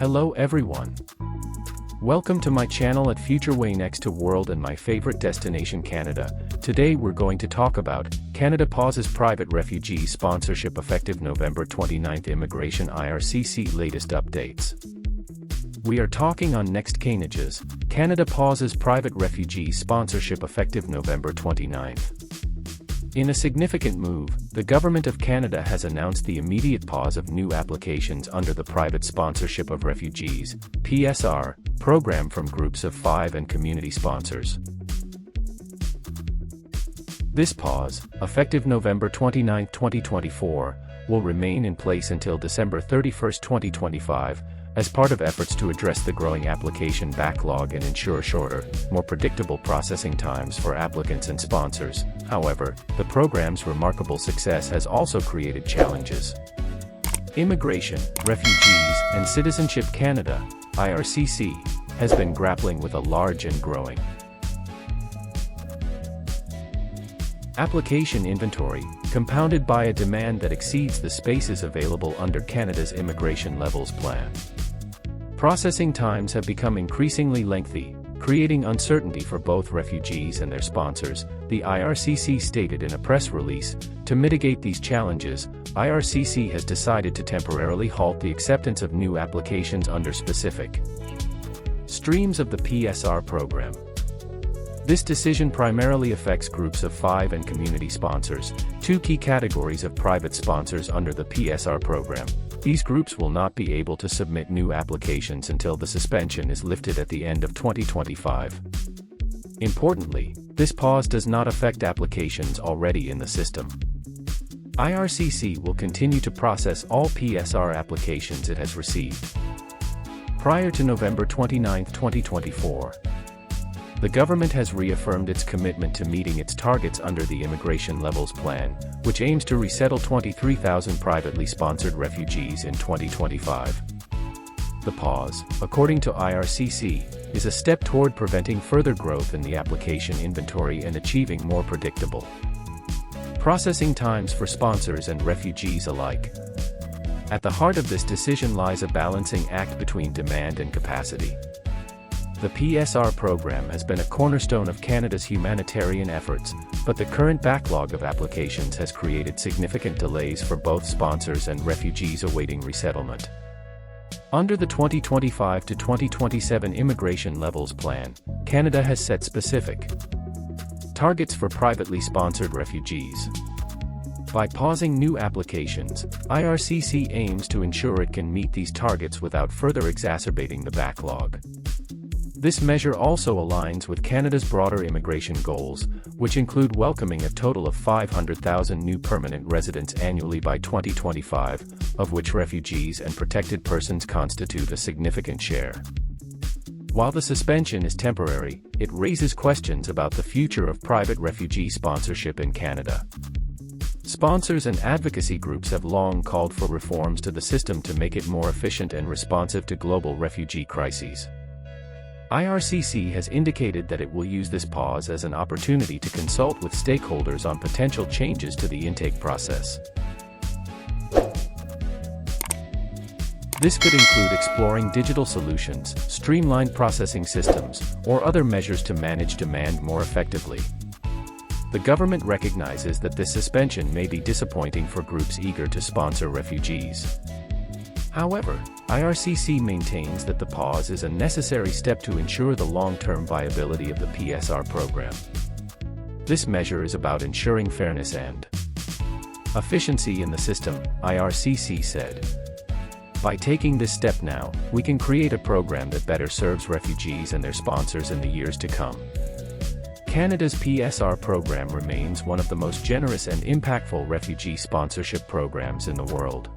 Hello everyone. Welcome to my channel at Future Way Next to World and my favorite destination Canada. Today we're going to talk about Canada pauses private refugee sponsorship effective November 29th Immigration IRCC latest updates. We are talking on next Canages, Canada pauses private refugee sponsorship effective November 29th. In a significant move, the Government of Canada has announced the immediate pause of new applications under the Private Sponsorship of Refugees (PSR) program from groups of 5 and community sponsors. This pause, effective November 29, 2024, will remain in place until December 31, 2025, as part of efforts to address the growing application backlog and ensure shorter, more predictable processing times for applicants and sponsors. However, the program's remarkable success has also created challenges. Immigration, Refugees, and Citizenship Canada, IRCC, has been grappling with a large and growing application inventory, compounded by a demand that exceeds the spaces available under Canada's Immigration Levels Plan. Processing times have become increasingly lengthy, creating uncertainty for both refugees and their sponsors, the IRCC stated in a press release. To mitigate these challenges, IRCC has decided to temporarily halt the acceptance of new applications under specific streams of the PSR program. This decision primarily affects groups of 5 and community sponsors, 2 key categories of private sponsors under the PSR program. These groups will not be able to submit new applications until the suspension is lifted at the end of 2025. Importantly, this pause does not affect applications already in the system. IRCC will continue to process all PSR applications it has received. Prior to November 29, 2024, the government has reaffirmed its commitment to meeting its targets under the Immigration Levels Plan, which aims to resettle 23,000 privately sponsored refugees in 2025. The pause, according to IRCC, is a step toward preventing further growth in the application inventory and achieving more predictable processing times for sponsors and refugees alike. At the heart of this decision lies a balancing act between demand and capacity. The PSR program has been a cornerstone of Canada's humanitarian efforts, but the current backlog of applications has created significant delays for both sponsors and refugees awaiting resettlement. Under the 2025 to 2027 Immigration Levels Plan, Canada has set specific targets for privately sponsored refugees. By pausing new applications, IRCC aims to ensure it can meet these targets without further exacerbating the backlog. This measure also aligns with Canada's broader immigration goals, which include welcoming a total of 500,000 new permanent residents annually by 2025, of which refugees and protected persons constitute a significant share. While the suspension is temporary, it raises questions about the future of private refugee sponsorship in Canada. Sponsors and advocacy groups have long called for reforms to the system to make it more efficient and responsive to global refugee crises. IRCC has indicated that it will use this pause as an opportunity to consult with stakeholders on potential changes to the intake process. This could include exploring digital solutions, streamlined processing systems, or other measures to manage demand more effectively. The government recognizes that this suspension may be disappointing for groups eager to sponsor refugees. However, IRCC maintains that the pause is a necessary step to ensure the long-term viability of the PSR program. This measure is about ensuring fairness and efficiency in the system, IRCC said. By taking this step now, we can create a program that better serves refugees and their sponsors in the years to come. Canada's PSR program remains one of the most generous and impactful refugee sponsorship programs in the world.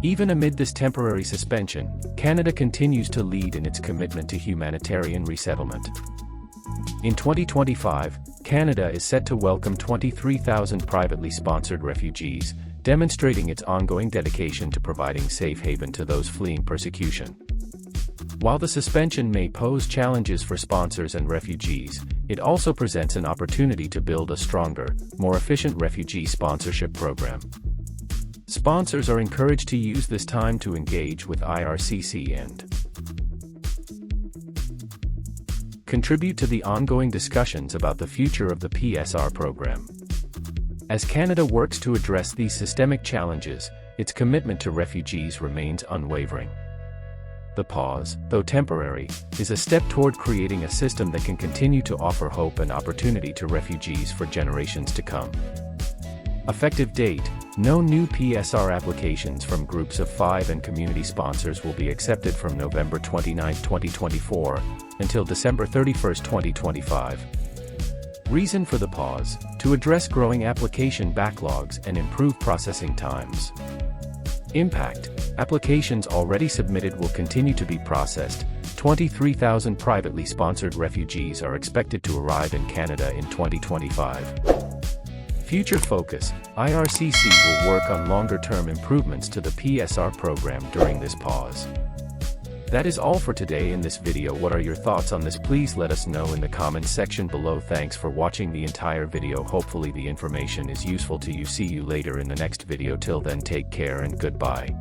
Even amid this temporary suspension, Canada continues to lead in its commitment to humanitarian resettlement. In 2025, Canada is set to welcome 23,000 privately sponsored refugees, demonstrating its ongoing dedication to providing safe haven to those fleeing persecution. While the suspension may pose challenges for sponsors and refugees, it also presents an opportunity to build a stronger, more efficient refugee sponsorship program. Sponsors are encouraged to use this time to engage with IRCC and contribute to the ongoing discussions about the future of the PSR program. As Canada works to address these systemic challenges, its commitment to refugees remains unwavering. The pause, though temporary, is a step toward creating a system that can continue to offer hope and opportunity to refugees for generations to come. Effective date: no new PSR applications from groups of 5 and community sponsors will be accepted from November 29, 2024, until December 31, 2025. Reason for the pause: to address growing application backlogs and improve processing times. Impact: applications already submitted will continue to be processed. 23,000 privately sponsored refugees are expected to arrive in Canada in 2025. Future focus: IRCC will work on longer-term improvements to the PSR program during this pause. That is all for today in this video. What are your thoughts on this? Please let us know in the comments section below. Thanks for watching the entire video. Hopefully the information is useful to you. See you later in the next video. Till then, take care and goodbye.